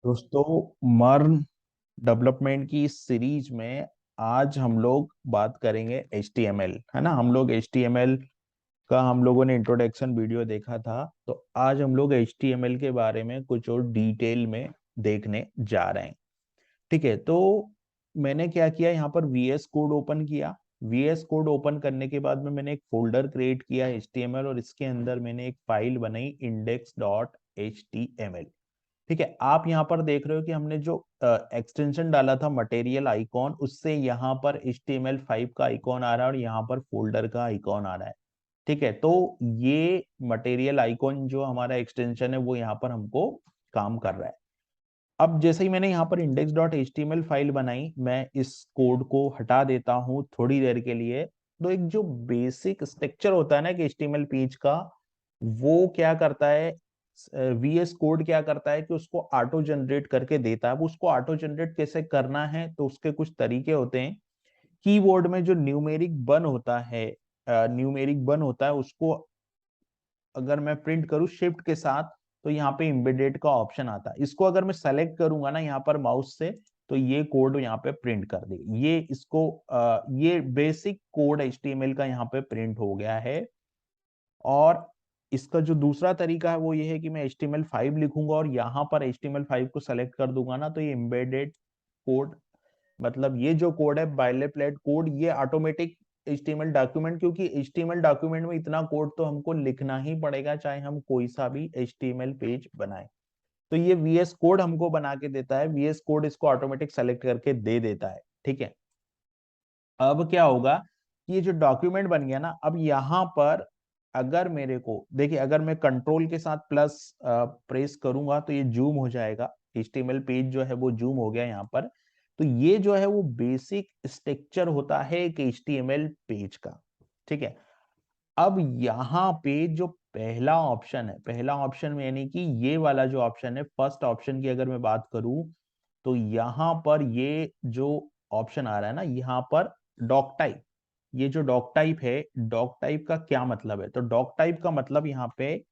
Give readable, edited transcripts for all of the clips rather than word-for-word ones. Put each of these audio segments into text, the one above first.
दोस्तों, मर्न डेवलपमेंट की इस सीरीज में आज हम लोग बात करेंगे HTML, है ना। हम लोग HTML का हम लोगों ने इंट्रोडक्शन वीडियो देखा था, तो आज हम लोग HTML के बारे में कुछ और डिटेल में देखने जा रहे हैं। ठीक है, तो मैंने क्या किया, यहाँ पर VS कोड ओपन किया। VS कोड ओपन करने के बाद में मैंने एक फोल्डर क्रिएट किया HTML, और इसके अंदर मैंने एक फाइल बनाई index.html। ठीक है, आप यहाँ पर देख रहे हो कि हमने जो एक्सटेंशन डाला था मटेरियल आइकॉन, उससे यहाँ पर HTML5 का आइकॉन आ रहा है और यहाँ पर फोल्डर का आइकॉन आ रहा है। ठीक है, तो ये मटेरियल आइकॉन जो हमारा एक्सटेंशन है वो यहाँ पर हमको काम कर रहा है। अब जैसे ही मैंने यहाँ पर index.html फाइल बनाई, मैं इस कोड को हटा देता हूँ थोड़ी देर के लिए। तो एक जो बेसिक स्ट्रक्चर होता है ना कि HTML पेज का, वो क्या करता है, VS कोड क्या करता है कि उसको ऑटो जनरेट करके देता है। वो उसको ऑटो जनरेट कैसे करना है, तो उसके कुछ तरीके होते हैं। कीबोर्ड में जो न्यूमेरिक वन होता है उसको अगर मैं प्रिंट करूं शिफ्ट के साथ, तो यहाँ पे एम्बेडेड का ऑप्शन आता है। इसको अगर मैं सेलेक्ट करूंगा ना यहाँ पर माउस से, तो ये कोड यहाँ पे प्रिंट कर देगा। ये बेसिक कोड HTML का यहाँ पे प्रिंट हो गया है। और इसका जो दूसरा तरीका है वो ये है कि मैं HTML5 लिखूंगा और यहाँ पर HTML5 को सेलेक्ट कर दूंगा ना, तो ये एम्बेडेड कोड, मतलब ये जो कोड है बायलेप्लेट कोड, ये ऑटोमेटिक HTML डॉक्यूमेंट, क्योंकि HTML डॉक्यूमेंट में इतना कोड तो हमको लिखना ही पड़ेगा चाहे हम कोई सा भी HTML पेज बनाए। तो ये VS कोड हमको बना के देता है, VS कोड इसको ऑटोमेटिक सेलेक्ट करके दे देता है। ठीक है, अब क्या होगा कि ये जो डॉक्यूमेंट बन गया ना, अब यहाँ पर अगर मेरे को देखिए, अगर मैं कंट्रोल के साथ प्लस प्रेस करूंगा तो ये जूम हो जाएगा। HTML पेज जो है वो जूम हो गया यहाँ पर। तो ये जो है वो बेसिक स्ट्रक्चर होता है एक HTML पेज का। ठीक है, अब यहाँ पे जो पहला ऑप्शन है, पहला ऑप्शन में यानी कि ये वाला जो ऑप्शन है, फर्स्ट ऑप्शन की अगर मैं बात करूं, तो यहाँ पर ये जो ऑप्शन आ रहा है ना, यहाँ पर डॉक टाइप, ये जो डॉक टाइप है, डॉक टाइप का क्या मतलब है, तो डॉक टाइप का मतलब यहाँ पे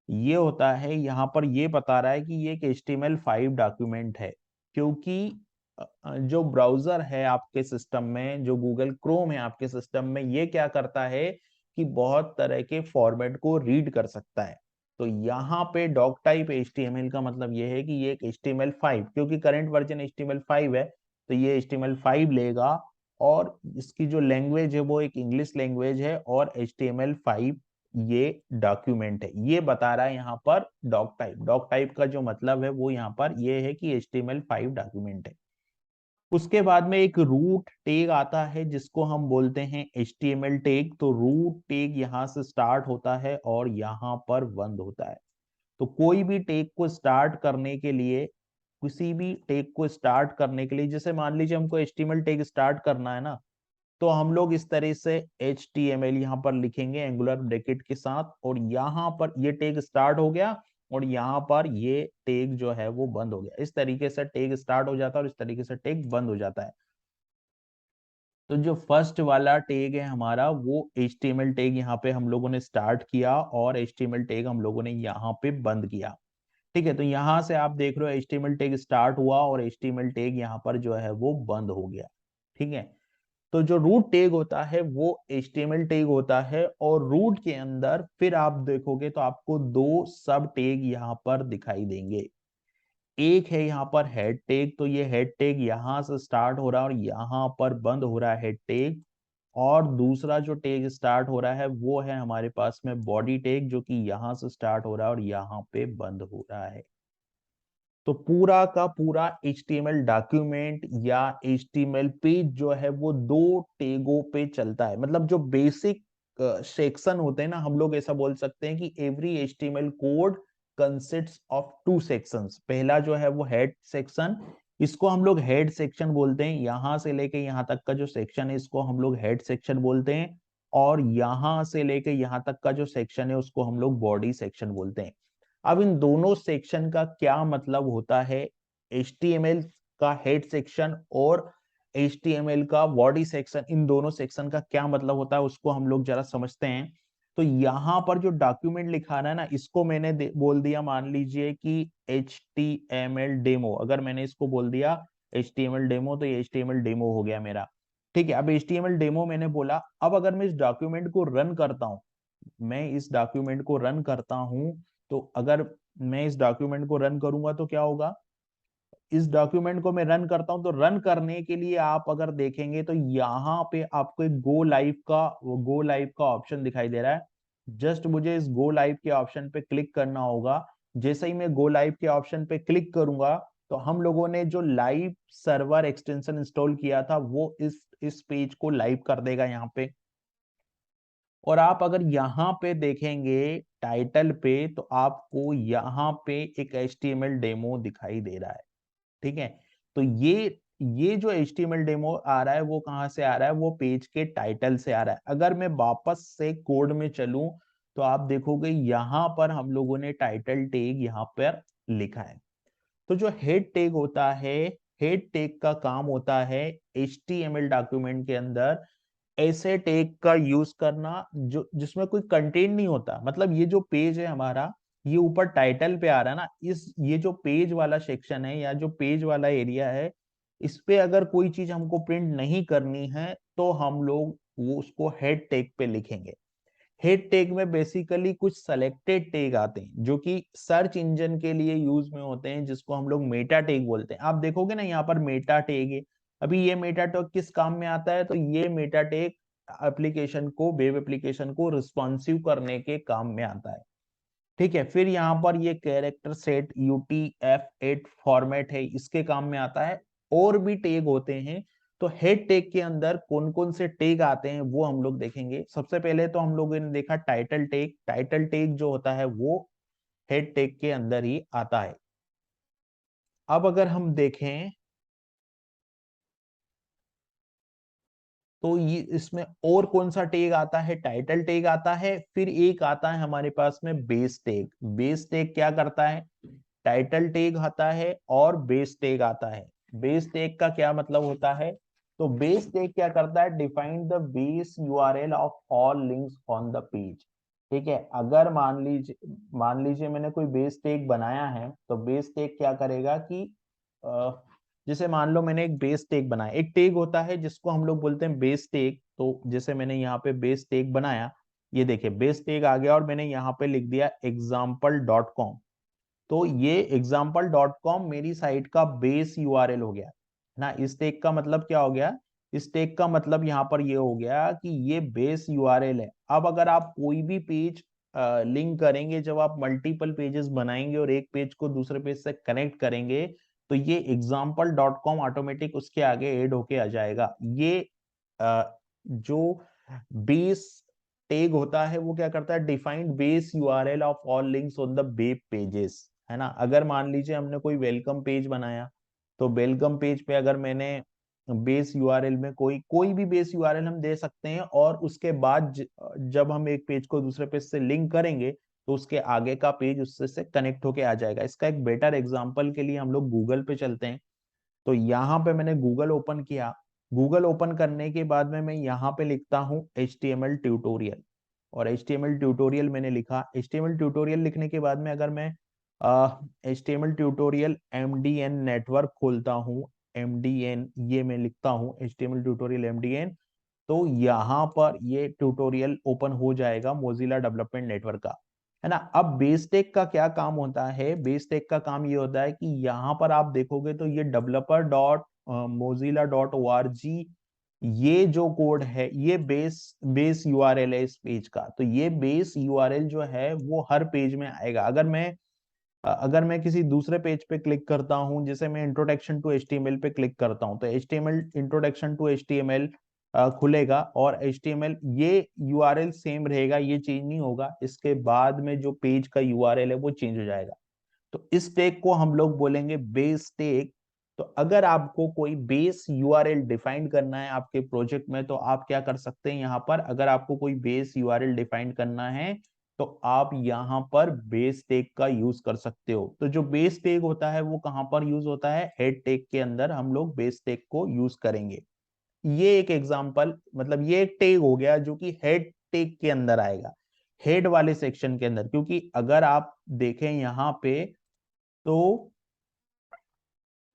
ये होता है, यहाँ पर ये बता रहा है कि ये एक HTML5 डॉक्यूमेंट है। क्योंकि जो ब्राउजर है आपके सिस्टम में, जो गूगल क्रोम है आपके सिस्टम में, ये क्या करता है कि बहुत तरह के फॉर्मेट को रीड कर सकता है। तो यहाँ पे डॉक टाइप HTML का मतलब ये है कि ये एक HTML5, क्योंकि करंट वर्जन HTML5 है, तो ये HTML5 लेगा। और इसकी जो लैंग्वेज है वो एक इंग्लिश लैंग्वेज है, और HTML5 ये डॉक्यूमेंट है। ये बता रहा है यहाँ पर डॉक टाइप। डॉक टाइप का जो मतलब है वो यहाँ पर ये है कि HTML5 डॉक्यूमेंट है। उसके बाद में एक रूट टैग आता है जिसको हम बोलते हैं HTML टैग। तो रूट टैग यहाँ से स्टार्ट होता है और यहाँ पर बंद होता है। तो कोई भी टैग को स्टार्ट करने के लिए, किसी भी टैग को स्टार्ट करने के लिए, जैसे मान लीजिए हमको HTML टैग स्टार्ट करना है ना, तो हम लोग इस तरह से HTML यहाँ पर लिखेंगे एंगुलर ब्रैकेट के साथ, और यहाँ पर ये टैग स्टार्ट हो गया और यहाँ पर ये टैग जो है वो बंद हो गया। इस तरीके से टैग स्टार्ट हो जाता है और इस तरीके से टैग बंद हो जाता है। तो जो फर्स्ट वाला टैग है हमारा, वो HTML टैग यहाँ पे हम लोगों ने स्टार्ट किया और HTML टैग हम लोगों ने यहाँ पे बंद किया। ठीक है, तो यहाँ से आप देख रहे हो HTML टैग स्टार्ट हुआ और HTML टैग यहाँ पर जो है वो बंद हो गया। ठीक है, तो जो रूट टैग होता है वो HTML टैग होता है, और रूट के अंदर फिर आप देखोगे तो आपको दो सब टैग यहाँ पर दिखाई देंगे। एक है यहाँ पर हेड टैग, तो ये हेड टैग यहाँ से स्टार्ट हो रहा है और यहाँ पर बंद हो रहा है हेड टैग। और दूसरा जो टैग स्टार्ट हो रहा है वो है हमारे पास में बॉडी टैग, जो कि यहाँ से स्टार्ट हो रहा है और यहाँ पे बंद हो रहा है। तो पूरा का पूरा HTML डॉक्यूमेंट या HTML पेज जो है वो दो टैगों पे चलता है। मतलब जो बेसिक सेक्शन होते हैं ना, हम लोग ऐसा बोल सकते हैं कि every HTML code consists of two sections. पहला जो है वो हेड सेक्शन, इसको हम लोग हेड सेक्शन बोलते हैं। यहां से लेके यहाँ तक का जो सेक्शन है इसको हम लोग हेड सेक्शन बोलते हैं। और यहां से लेके यहाँ तक का जो सेक्शन है उसको हम लोग बॉडी सेक्शन बोलते हैं। अब इन दोनों सेक्शन का क्या मतलब होता है, HTML का हेड सेक्शन और HTML का बॉडी सेक्शन, इन दोनों सेक्शन का क्या मतलब होता है उसको हम लोग जरा समझते हैं। तो यहाँ पर जो डॉक्यूमेंट लिखाना है ना, इसको मैंने बोल दिया, मान लीजिए कि HTML डेमो। अगर मैंने इसको बोल दिया HTML डेमो, तो ये HTML डेमो हो गया मेरा। ठीक है, अब HTML डेमो मैंने बोला। अब अगर मैं इस डॉक्यूमेंट को रन करता हूँ, मैं इस डॉक्यूमेंट को रन करता हूं, तो अगर मैं इस डॉक्यूमेंट को रन करूंगा तो क्या होगा, इस डॉक्यूमेंट को मैं रन करता हूं, तो रन करने के लिए आप अगर देखेंगे तो यहाँ पे आपको एक गो लाइव का ऑप्शन दिखाई दे रहा है। जस्ट मुझे इस गो लाइव के ऑप्शन पे क्लिक करना होगा। जैसे ही मैं गो लाइव के ऑप्शन पे क्लिक करूंगा, तो हम लोगों ने जो लाइव सर्वर एक्सटेंशन इंस्टॉल किया था वो इस पेज को लाइव कर देगा यहाँ पे। और आप अगर यहाँ पे देखेंगे टाइटल पे, तो आपको यहाँ पे एक HTML डेमो दिखाई दे रहा है। ठीक है, तो ये जो HTML डेमो आ रहा है वो कहाँ से आ रहा है, वो पेज के टाइटल से आ रहा है। अगर मैं वापस से कोड में चलूं, तो आप देखोगे यहाँ पर हम लोगों ने टाइटल टैग यहाँ पर लिखा है। तो जो हेड टैग होता है, हेड टैग का काम होता है HTML डॉक्यूमेंट के अंदर ऐसे टैग का यूज करना जो जिसमें कोई कंटेंट नहीं होता। मतलब ये जो पेज है हमारा, ये ऊपर टाइटल पे आ रहा है ना, इस ये जो पेज वाला सेक्शन है या जो पेज वाला एरिया है, इस पे अगर कोई चीज हमको प्रिंट नहीं करनी है, तो हम लोग वो उसको हेड टैग पे लिखेंगे। हेड टैग में बेसिकली कुछ सेलेक्टेड टैग आते हैं जो कि सर्च इंजन के लिए यूज में होते हैं, जिसको हम लोग मेटा टैग बोलते हैं। आप देखोगे ना यहाँ पर मेटा टैग है। अभी ये मेटा टैग किस काम में आता है, तो ये मेटा टैग एप्लीकेशन को, वेब एप्लीकेशन को रिस्पॉन्सिव करने के काम में आता है। ठीक है, फिर यहाँ पर ये कैरेक्टर सेट UTF-8 फॉर्मेट है, इसके काम में आता है। और भी टैग होते हैं। तो हेड टैग के अंदर कौन कौन से टैग आते हैं वो हम लोग देखेंगे। सबसे पहले तो हम लोगों ने देखा टाइटल टैग। टाइटल टैग जो होता है वो हेड टैग के अंदर ही आता है। अब अगर हम देखें, तो ये इसमें और कौन सा टैग आता है, टाइटल टैग आता है, फिर एक आता है हमारे पास में बेस टैग। बेस टैग क्या करता है, टाइटल टैग आता है और बेस टैग आता है। बेस टैग का क्या मतलब होता है, तो बेस टैग क्या करता है, define the base URL of all links on the page. ठीक है, अगर मान लीजिए मैंने कोई बेस टैग बनाया है, तो बेस टैग क्या करेगा कि जैसे मान लो मैंने एक बेस टैग बनाया, एक टैग होता है जिसको हम लोग बोलते हैं बेस टैग। तो जैसे मैंने यहाँ पे बेस टैग बनाया, ये देखिए बेस टैग आ गया और मैंने यहाँ पे लिख दिया example.com। तो ये example.com मेरी साइट का बेस URL हो गया ना। इस टैग का मतलब क्या हो गया, इस टैग का मतलब यहाँ पर ये हो गया कि ये बेस URL है। अब अगर आप कोई भी पेज लिंक करेंगे, जब आप मल्टीपल पेजेस बनाएंगे और एक पेज को दूसरे पेज से कनेक्ट करेंगे, तो ये example.com ऑटोमेटिक उसके आगे ऐड होके आ जाएगा। ये जो बेस टैग होता है वो क्या करता है, defined base URL of all links on the web pages, है ना। अगर मान लीजिए हमने कोई वेलकम पेज बनाया, तो वेलकम पेज पे अगर मैंने बेस URL में कोई कोई भी बेस URL हम दे सकते हैं, और उसके बाद जब हम एक पेज को दूसरे पेज से लिंक करेंगे, तो उसके आगे का पेज उससे से कनेक्ट होके आ जाएगा। इसका एक बेटर एग्जांपल के लिए हम लोग गूगल पे चलते हैं। तो यहाँ पे मैंने गूगल ओपन किया। गूगल ओपन करने के बाद में मैं यहाँ पे लिखता हूँ HTML ट्यूटोरियल, और HTML ट्यूटोरियल मैंने लिखा। HTML ट्यूटोरियल लिखने के बाद में अगर मैं HTML ट्यूटोरियल MDN नेटवर्क खोलता हूँ, MDN ये मैं लिखता हूँ HTML ट्यूटोरियल MDN, तो यहाँ पर ये ट्यूटोरियल ओपन हो जाएगा मोजिला डेवलपमेंट नेटवर्क का, है ना। अब बेसटेक का क्या काम होता है, बेसटेक का काम ये होता है कि यहाँ पर आप देखोगे तो ये developer.mozilla.org, ये जो कोड है ये बेस URL है इस पेज का। तो ये बेस URL जो है वो हर पेज में आएगा। अगर मैं किसी दूसरे पेज पे क्लिक करता हूं, जैसे मैं इंट्रोडक्शन टू HTML पे क्लिक करता हूं, तो HTML इंट्रोडक्शन टू HTML खुलेगा, और HTML ये URL सेम रहेगा, ये चेंज नहीं होगा। इसके बाद में जो पेज का URL है वो चेंज हो जाएगा। तो इस टैग को हम लोग बोलेंगे बेस टैग। तो अगर आपको कोई बेस URL डिफाइन करना है आपके प्रोजेक्ट में, तो आप क्या कर सकते हैं, यहाँ पर अगर आपको कोई बेस URL डिफाइन करना है, तो आप यहाँ पर बेस टैग का यूज कर सकते हो। तो जो बेस टैग होता है वो कहाँ पर यूज होता है, हेड टैग के अंदर हम लोग बेस टैग को यूज करेंगे। ये एक एग्जांपल, मतलब ये एक टैग हो गया जो कि हेड टैग के अंदर आएगा। हेड वाले सेक्शन के अंदर, क्योंकि अगर आप देखें यहाँ पे तो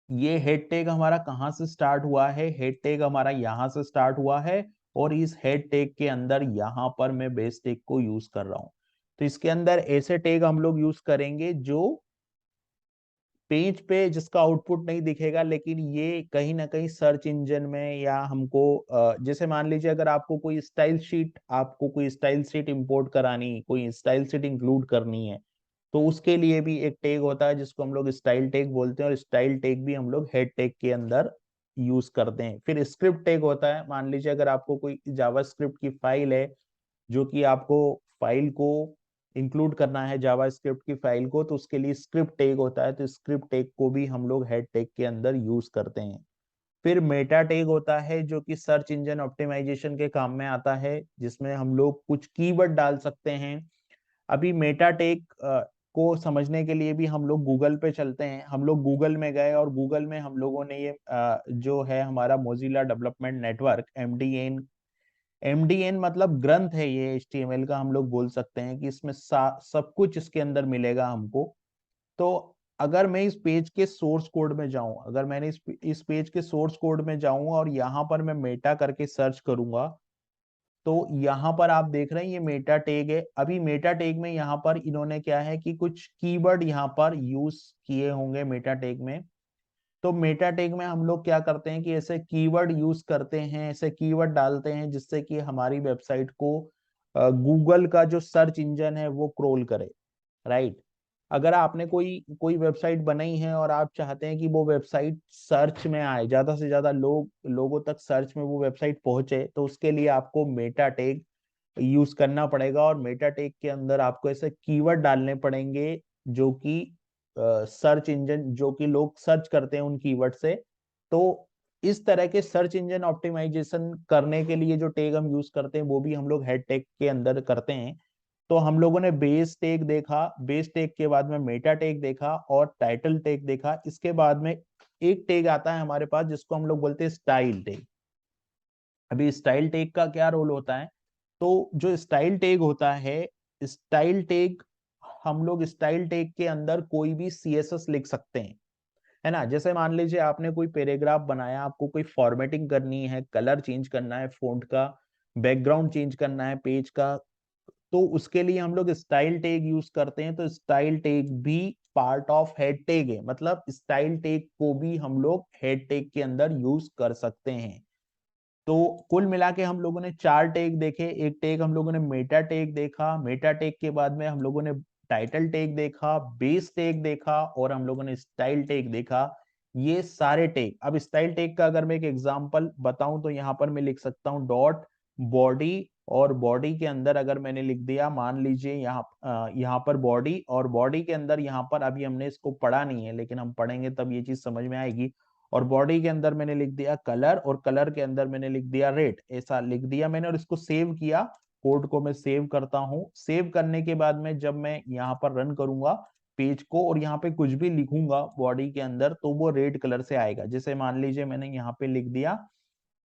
ये हेड टैग हमारा कहाँ से स्टार्ट हुआ है, हेड टैग हमारा यहाँ से स्टार्ट हुआ है, और इस हेड टैग के अंदर यहाँ पर मैं बेस टैग को यूज कर रहा हूँ। तो इसके अंदर ऐसे टैग हम लोग यूज करेंगे जो पेज पे जिसका आउटपुट नहीं दिखेगा, लेकिन ये कहीं ना कहीं सर्च इंजन में या हमको जैसे मान लीजिए अगर आपको कोई स्टाइल शीट इंपोर्ट करानी, कोई स्टाइल शीट इंक्लूड करनी है, तो उसके लिए भी एक टैग होता है जिसको हम लोग स्टाइल टैग बोलते हैं, और स्टाइल टैग भी हम लोग हेड टैग के अंदर यूज करते हैं। फिर स्क्रिप्ट टैग होता है, मान लीजिए अगर आपको कोई जावास्क्रिप्ट की फाइल है जो कि आपको फाइल को इंक्लूड करना है, जावास्क्रिप्ट की फाइल को, तो उसके लिए स्क्रिप्ट टैग होता है, तो स्क्रिप्ट टैग को भी हम लोग हेड टैग के अंदर यूज करते हैं। फिर मेटा टैग होता है जो कि सर्च इंजन ऑप्टिमाइजेशन के काम में आता है, जिसमें हम लोग कुछ कीवर्ड डाल सकते हैं। अभी मेटा टैग को समझने के लिए भी हम लोग गूगल पे चलते हैं। हम लोग गूगल में गए और गूगल में हम लोगों ने ये जो है हमारा मोजिला डेवलपमेंट नेटवर्क, एमडीएन मतलब ग्रंथ है ये, एचटीएमएल का हम लोग बोल सकते हैं कि इसमें सब कुछ इसके अंदर मिलेगा हमको। तो अगर मैं इस पेज के सोर्स कोड में जाऊं, अगर मैंने इस पेज के सोर्स कोड में जाऊं और यहाँ पर मैं मेटा करके सर्च करूंगा, तो यहाँ पर आप देख रहे हैं ये मेटा टैग है। अभी मेटा टैग में यहाँ पर इन्होंने क्या है कि कुछ कीवर्ड यहाँ पर यूज किए होंगे मेटा टैग में। तो मेटा टैग में हम लोग क्या करते हैं कि ऐसे कीवर्ड यूज करते हैं, ऐसे कीवर्ड डालते हैं जिससे कि हमारी वेबसाइट को गूगल का जो सर्च इंजन है वो क्रोल करे, राइट। अगर आपने कोई कोई वेबसाइट बनाई है और आप चाहते हैं कि वो वेबसाइट सर्च में आए, ज्यादा से ज्यादा लोगों तक सर्च में वो वेबसाइट पहुंचे, तो उसके लिए आपको मेटा टैग यूज करना पड़ेगा। और मेटा टैग के अंदर आपको ऐसे कीवर्ड डालने पड़ेंगे जो कि सर्च इंजन, जो कि लोग सर्च करते हैं उन कीवर्ड से। तो इस तरह के सर्च इंजन ऑप्टिमाइजेशन करने के लिए जो टैग हम यूज करते हैं वो भी हम लोग हेड टैग के अंदर करते हैं। तो हम लोगों ने बेस टैग देखा, बेस टैग के बाद में मेटा टैग देखा और टाइटल टैग देखा। इसके बाद में एक टैग आता है हमारे पास जिसको हम लोग बोलते हैं स्टाइल टैग। अभी स्टाइल टैग का क्या रोल होता है, तो जो स्टाइल टैग होता है, स्टाइल टैग, हम लोग स्टाइल टैग के अंदर कोई भी सीएसएस लिख सकते हैं, है ना। जैसे मान लीजिए आपने कोई पैराग्राफ बनाया, आपको कोई फॉर्मेटिंग करनी है, कलर चेंज करना है फोंट का, बैकग्राउंड चेंज करना है पेज का, तो उसके लिए हम लोग स्टाइल टैग यूज करते हैं। तो स्टाइल टैग भी पार्ट ऑफ हेड टैग है, मतलब स्टाइल टैग को भी हम लोग हेड टैग के अंदर यूज कर सकते हैं। तो कुल मिला के हम लोगों ने चार टैग देखे। एक टैग हम लोगों ने मेटा टैग देखा, मेटा टैग के बाद में हम लोगों ने टाइटल टैग देखा, बेस टैग देखा, और हम लोगों ने स्टाइल टैग देखा। ये सारे टैग, अब स्टाइल टैग का अगर मैं एक एग्जांपल बताऊं तो यहाँ पर मैं लिख सकता हूँ डॉट बॉडी, और बॉडी के अंदर अगर मैंने लिख दिया, मान लीजिए यहाँ पर बॉडी, और बॉडी के अंदर यहाँ पर, अभी हमने इसको पढ़ा नहीं है लेकिन हम पढ़ेंगे तब ये चीज समझ में आएगी। और बॉडी के अंदर मैंने लिख दिया कलर, और कलर के अंदर मैंने लिख दिया रेड, ऐसा लिख दिया मैंने और इसको सेव किया। कोड को मैं सेव करता हूँ। सेव करने के बाद में जब मैं यहाँ पर रन करूंगा पेज को और यहाँ पे कुछ भी लिखूंगा बॉडी के अंदर, तो वो रेड कलर से आएगा। जैसे मान लीजिए मैंने यहाँ पे लिख दिया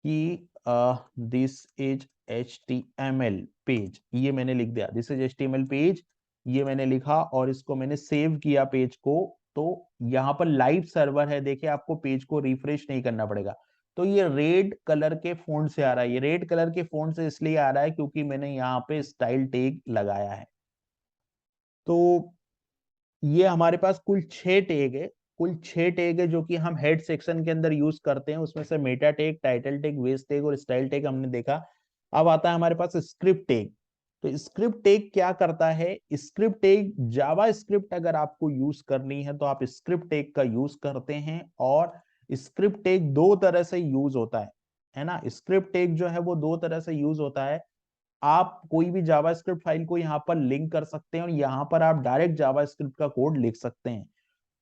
कि दिस इज HTML पेज, ये मैंने लिख दिया, दिस इज HTML पेज, ये मैंने लिखा और इसको मैंने सेव किया पेज को। तो यहाँ पर लाइव सर्वर है, देखिए आपको पेज को रिफ्रेश नहीं करना पड़ेगा। तो ये रेड कलर के फॉन्ट से आ रहा है, ये रेड कलर के फॉन्ट से इसलिए आ रहा है क्योंकि मैंने यहाँ पे स्टाइल टैग लगाया है। तो ये हमारे पास कुल 6 टैग है, कुल 6 टैग है जो कि हम हेड सेक्शन के अंदर यूज करते हैं। उसमें से Meta tag, title tag, base tag और स्टाइल टैग हमने देखा। अब आता है हमारे पास स्क्रिप्ट टैग। तो स्क्रिप्ट टैग क्या करता है, स्क्रिप्ट टैग जावा स्क्रिप्ट अगर आपको यूज करनी है तो आप स्क्रिप्ट टैग का यूज करते हैं। और स्क्रिप्ट टैग दो तरह से यूज होता है ना। स्क्रिप्ट टैग जो है वो दो तरह से यूज होता है। आप कोई भी जावास्क्रिप्ट फाइल को यहाँ पर लिंक कर सकते हैं और यहाँ पर आप डायरेक्ट जावास्क्रिप्ट का कोड लिख सकते हैं।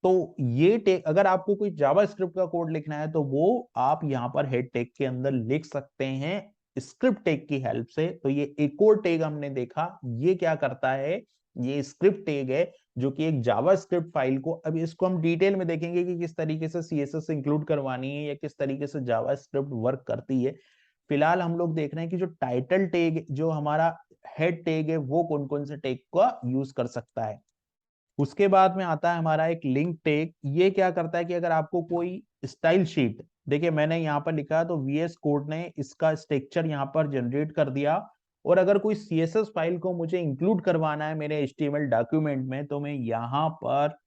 तो ये टैग, अगर आपको कोई जावास्क्रिप्ट का कोड लिखना है तो वो आप यहाँ पर हेड टैग के अंदर लिख सकते हैं स्क्रिप्ट टैग की हेल्प से। तो ये एक और टैग हमने देखा, ये क्या करता है, ये स्क्रिप्ट टैग है जो कि एक जावास्क्रिप्ट फाइल को, अभी इसको हम डिटेल में देखेंगे कि किस तरीके से सीएसएस इंक्लूड करवानी है या किस तरीके से जावास्क्रिप्ट वर्क करती है। फिलहाल हम लोग देख रहे हैं कि जो टाइटल टैग, जो हमारा हेड टैग है, वो कौन कौन से टैग का यूज कर सकता है। उसके बाद में आता है हमारा एक लिंक टैग। ये क्या करता है कि अगर आपको कोई स्टाइल शीट, देखिए मैंने यहाँ पर लिखा है तो VS कोड ने इसका स्ट्रक्चर यहाँ पर जनरेट कर दिया, और अगर कोई CSS फाइल को मुझे इंक्लूड करवाना है मेरे HTML डॉक्यूमेंट में, तो मैं यहाँ पर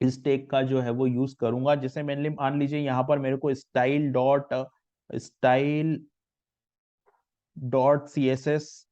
इस टैग का जो है वो यूज करूंगा। जैसे मैंने मान लीजिए यहाँ पर मेरे को स्टाइल.css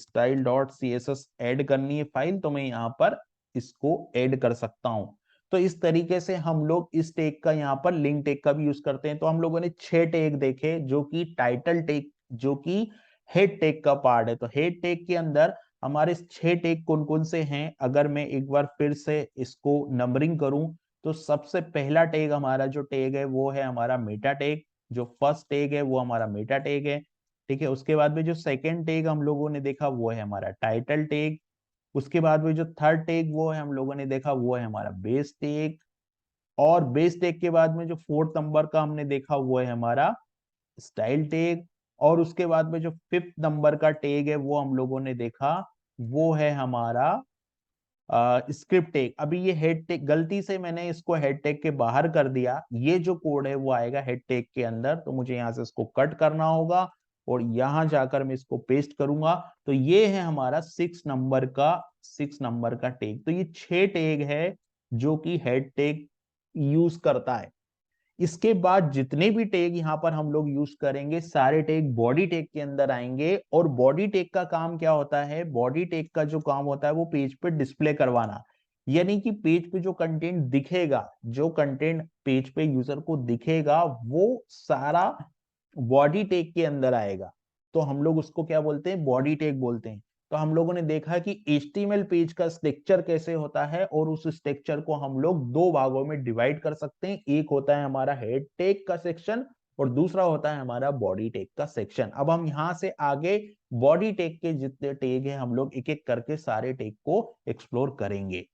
style.css ऐड करनी है फाइल, तो मैं यहाँ पर इसको ऐड कर सकता हूं। तो इस तरीके से हम लोग इस टैग का यहाँ पर लिंक टैग का भी यूज करते हैं। तो हम लोगों ने 6 टैग देखे, जो कि टाइटल टैग, जो कि हेड टैग का पार्ट है। तो हेड टैग के अंदर हमारे 6 टैग कौन कौन से हैं, अगर मैं एक बार फिर से इसको नंबरिंग करूं, तो सबसे पहला टैग हमारा जो टैग है वो है हमारा मेटा टैग। जो फर्स्ट टैग है वो हमारा मेटा टैग है, ठीक है। उसके बाद में जो सेकंड टैग हम लोगों ने देखा वो है हमारा टाइटल टैग। उसके बाद में जो थर्ड टैग वो है हम लोगों ने देखा वो है हमारा बेस टैग। और बेस टैग के बाद में जो फोर्थ नंबर का हमने देखा वो है हमारा स्टाइल टैग। और उसके बाद में जो फिफ्थ नंबर का टैग है वो हम लोगों ने देखा वो है हमारा स्क्रिप्ट टैग। अभी ये हेड टैग, गलती से मैंने इसको हेड टैग के बाहर कर दिया, ये जो कोड है वो आएगा हेड टैग के अंदर, तो मुझे यहाँ से इसको कट करना होगा और यहां जाकर मैं इसको पेस्ट करूंगा। तो ये है हमारा 6 नंबर का टैग। तो ये 6 टैग है जो कि हेड टैग यूज करता है। इसके बाद जितने भी टैग यहाँ पर हम लोग यूज करेंगे, सारे टैग बॉडी टैग के अंदर आएंगे। और बॉडी टैग का काम क्या होता है, बॉडी टैग का जो काम होता है वो पेज पे डिस्प्ले करवाना। यानी कि पेज पे जो कंटेंट दिखेगा, जो कंटेंट पेज पे यूजर को दिखेगा, वो सारा बॉडी टैग के अंदर आएगा। तो हम लोग उसको क्या बोलते हैं, बॉडी टैग बोलते हैं। तो हम लोगों ने देखा कि HTML पेज का स्ट्रक्चर कैसे होता है, और उस स्ट्रक्चर को हम लोग 2 भागों में डिवाइड कर सकते हैं। एक होता है हमारा हेड टैग का सेक्शन, और दूसरा होता है हमारा बॉडी टैग का सेक्शन। अब हम यहाँ से आगे बॉडी टैग के जितने टैग है हम लोग एक एक करके सारे टैग को एक्सप्लोर करेंगे।